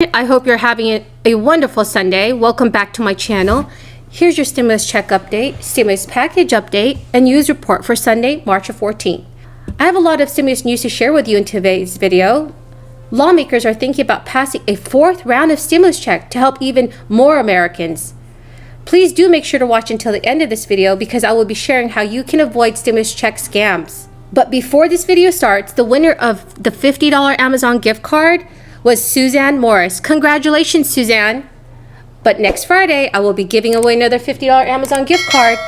I hope you're having a wonderful Sunday. Welcome back to my channel. Here's your stimulus check update, stimulus package update, and news report for Sunday, March 14th. I have a lot of stimulus news to share with you in today's video. Lawmakers are thinking about passing a fourth round of stimulus check to help even more Americans. Please do make sure to watch until the end of this video because I will be sharing how you can avoid stimulus check scams. But before this video starts, the winner of the $50 Amazon gift card was Suzanne Morris. Congratulations, Suzanne. But next Friday, I will be giving away another $50 Amazon gift card.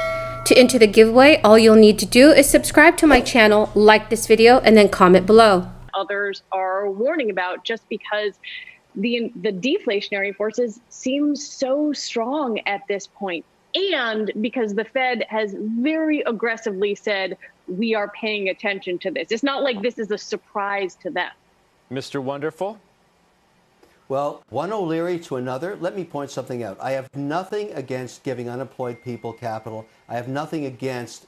To enter the giveaway, all you'll need to do is subscribe to my channel, like this video, and then comment below. Others are warning about just because the deflationary forces seem so strong at this point. And because the Fed has very aggressively said, we are paying attention to this. It's not like this is a surprise to them. Mr. Wonderful. Well, one O'Leary to another, let me point something out. I have nothing against giving unemployed people capital. I have nothing against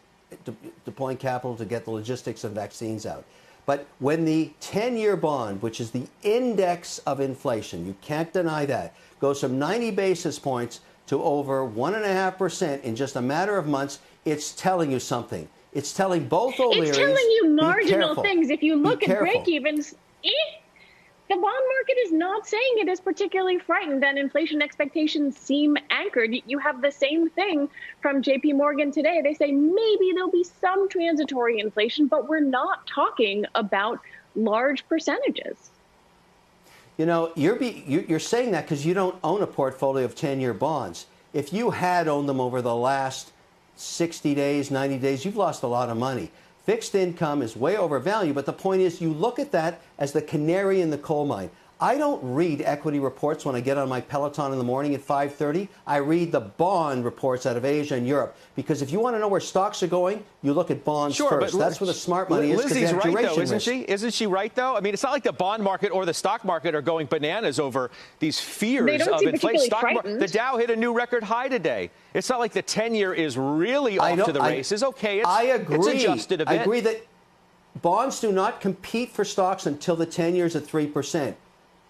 deploying capital to get the logistics of vaccines out. But when the 10-year bond, which is the index of inflation, you can't deny that, goes from 90 basis points to over 1.5% in just a matter of months, it's telling you something. It's telling both O'Learys. It's telling you marginal things. If you look at break-evens, the bond market is not saying it is particularly frightened and inflation expectations seem anchored. You have the same thing from JP Morgan today. They say maybe there'll be some transitory inflation, but we're not talking about large percentages. You know, you're saying that because you don't own a portfolio of 10-year bonds. If you had owned them over the last 60 days, 90 days, you've lost a lot of money. Fixed income is way overvalued, but the point is you look at that as the canary in the coal mine. I don't read equity reports when I get on my Peloton in the morning at 5:30. I read the bond reports out of Asia and Europe because if you want to know where stocks are going, you look at bonds first. That's where the smart money is because they have duration risk. Isn't she? Isn't she right, though? I mean, it's not like the bond market or the stock market are going bananas over these fears of inflation. The Dow hit a new record high today. It's not like the 10-year is really off to the races. Okay, I agree. It's adjusted a bit. I agree that bonds do not compete for stocks until the 10 years at 3%.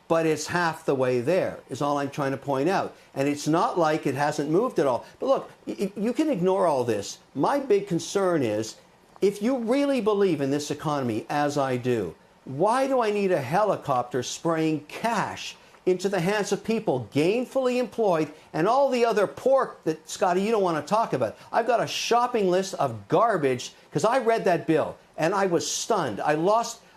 But it's half the way there, is all I'm trying to point out. And it's not like it hasn't moved at all. But look, you can ignore all this. My big concern is, if you really believe in this economy, as I do, why do I need a helicopter spraying cash into the hands of people gainfully employed and all the other pork that, Scotty, you don't want to talk about? I've got a shopping list of garbage because I read that bill and I was stunned.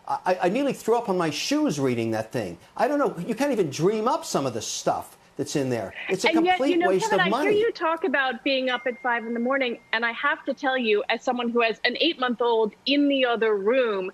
I nearly threw up on my shoes reading that thing. I don't know. You can't even dream up some of the stuff that's in there. It's a complete waste of money. I hear you talk about being up at 5 in the morning, and I have to tell you, as someone who has an 8-month-old in the other room,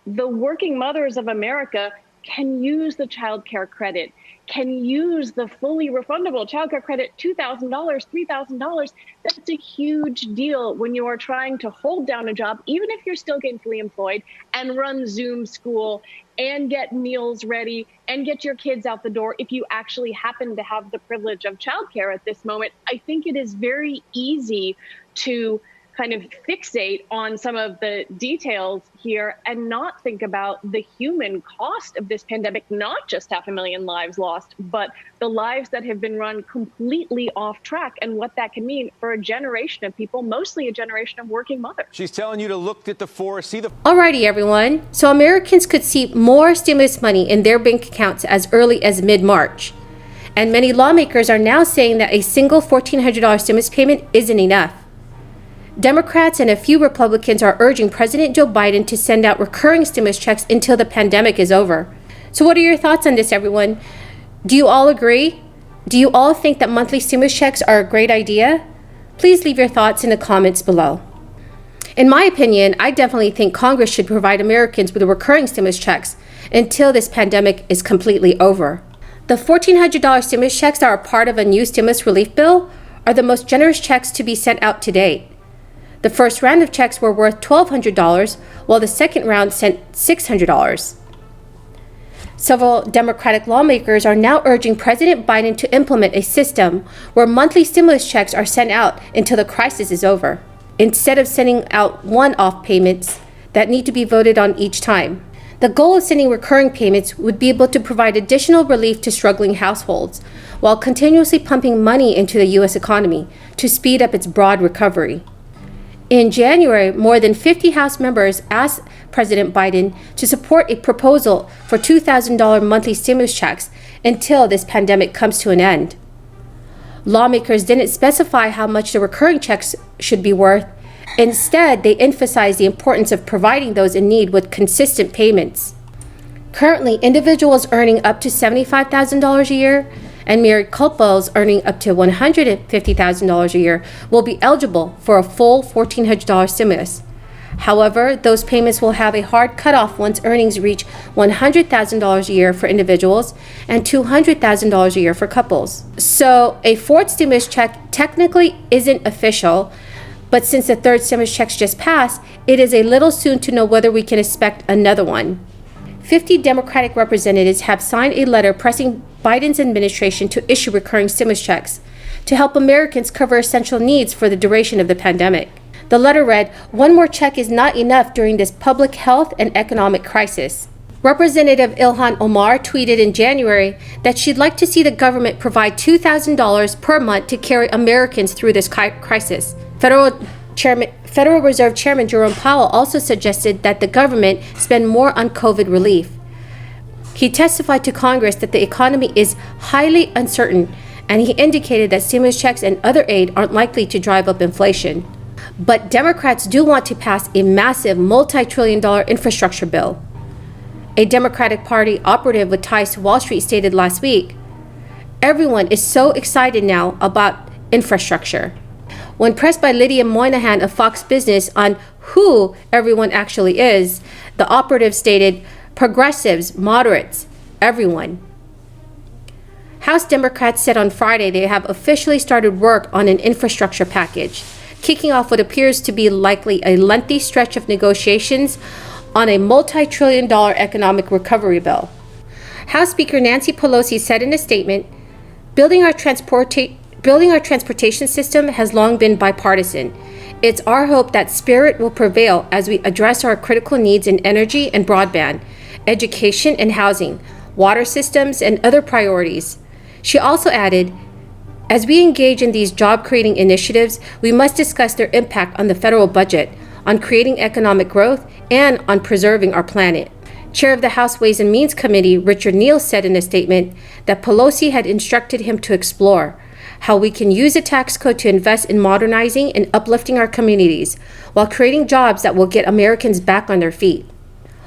the working mothers of America can use the child care credit, can use the fully refundable child care credit, $2,000, $3,000. That's a huge deal when you are trying to hold down a job, even if you're still gainfully employed, and run Zoom school and get meals ready and get your kids out the door. If you actually happen to have the privilege of child care at this moment, I think it is very easy to kind of fixate on some of the details here and not think about the human cost of this pandemic, not just 500,000 lives lost, but the lives that have been run completely off track and what that can mean for a generation of people, mostly a generation of working mothers. She's telling you to look at the forest, see the... Alrighty, everyone. So Americans could see more stimulus money in their bank accounts as early as mid-March. And many lawmakers are now saying that a single $1,400 stimulus payment isn't enough. Democrats and a few Republicans are urging President Joe Biden to send out recurring stimulus checks until the pandemic is over. So what are your thoughts on this, everyone? Do you all agree? Do you all think that monthly stimulus checks are a great idea? Please leave your thoughts in the comments below. In my opinion, I definitely think Congress should provide Americans with recurring stimulus checks until this pandemic is completely over. The $1,400 stimulus checks that are part of a new stimulus relief bill are the most generous checks to be sent out to date. The first round of checks were worth $1,200, while the second round sent $600. Several Democratic lawmakers are now urging President Biden to implement a system where monthly stimulus checks are sent out until the crisis is over, instead of sending out one-off payments that need to be voted on each time. The goal of sending recurring payments would be able to provide additional relief to struggling households while continuously pumping money into the U.S. economy to speed up its broad recovery. In January, more than 50 House members asked President Biden to support a proposal for $2,000 monthly stimulus checks until this pandemic comes to an end. Lawmakers didn't specify how much the recurring checks should be worth. Instead, they emphasized the importance of providing those in need with consistent payments. Currently, individuals earning up to $75,000 a year and married couples earning up to $150,000 a year will be eligible for a full $1,400 stimulus. However, those payments will have a hard cutoff once earnings reach $100,000 a year for individuals and $200,000 a year for couples. So, a fourth stimulus check technically isn't official, but since the third stimulus checks just passed, it is a little soon to know whether we can expect another one. 50 Democratic representatives have signed a letter pressing Biden's administration to issue recurring stimulus checks to help Americans cover essential needs for the duration of the pandemic. The letter read, "One more check is not enough during this public health and economic crisis." Representative Ilhan Omar tweeted in January that she'd like to see the government provide $2,000 per month to carry Americans through this crisis. Federal Reserve Chairman Jerome Powell also suggested that the government spend more on COVID relief. He testified to Congress that the economy is highly uncertain, and he indicated that stimulus checks and other aid aren't likely to drive up inflation. But Democrats do want to pass a massive multi-trillion-dollar infrastructure bill. A Democratic Party operative with ties to Wall Street stated last week, "Everyone is so excited now about infrastructure." When pressed by Lydia Moynihan of Fox Business on who everyone actually is, the operative stated, "Progressives, moderates, everyone." House Democrats said on Friday they have officially started work on an infrastructure package, kicking off what appears to be likely a lengthy stretch of negotiations on a multi-trillion-dollar economic recovery bill. House Speaker Nancy Pelosi said in a statement, Building our transportation system has long been bipartisan. It's our hope that spirit will prevail as we address our critical needs in energy and broadband, education and housing, water systems, and other priorities." She also added, "As we engage in these job-creating initiatives, we must discuss their impact on the federal budget, on creating economic growth, and on preserving our planet." Chair of the House Ways and Means Committee, Richard Neal, said in a statement that Pelosi had instructed him to explore how we can use the tax code to invest in modernizing and uplifting our communities while creating jobs that will get Americans back on their feet.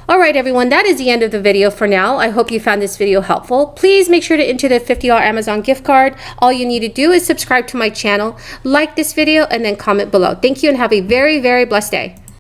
All right, everyone, that is the end of the video for now. I hope you found this video helpful. Please make sure to enter the $50 Amazon gift card. All you need to do is subscribe to my channel, like this video, and then comment below. Thank you and have a very, very blessed day.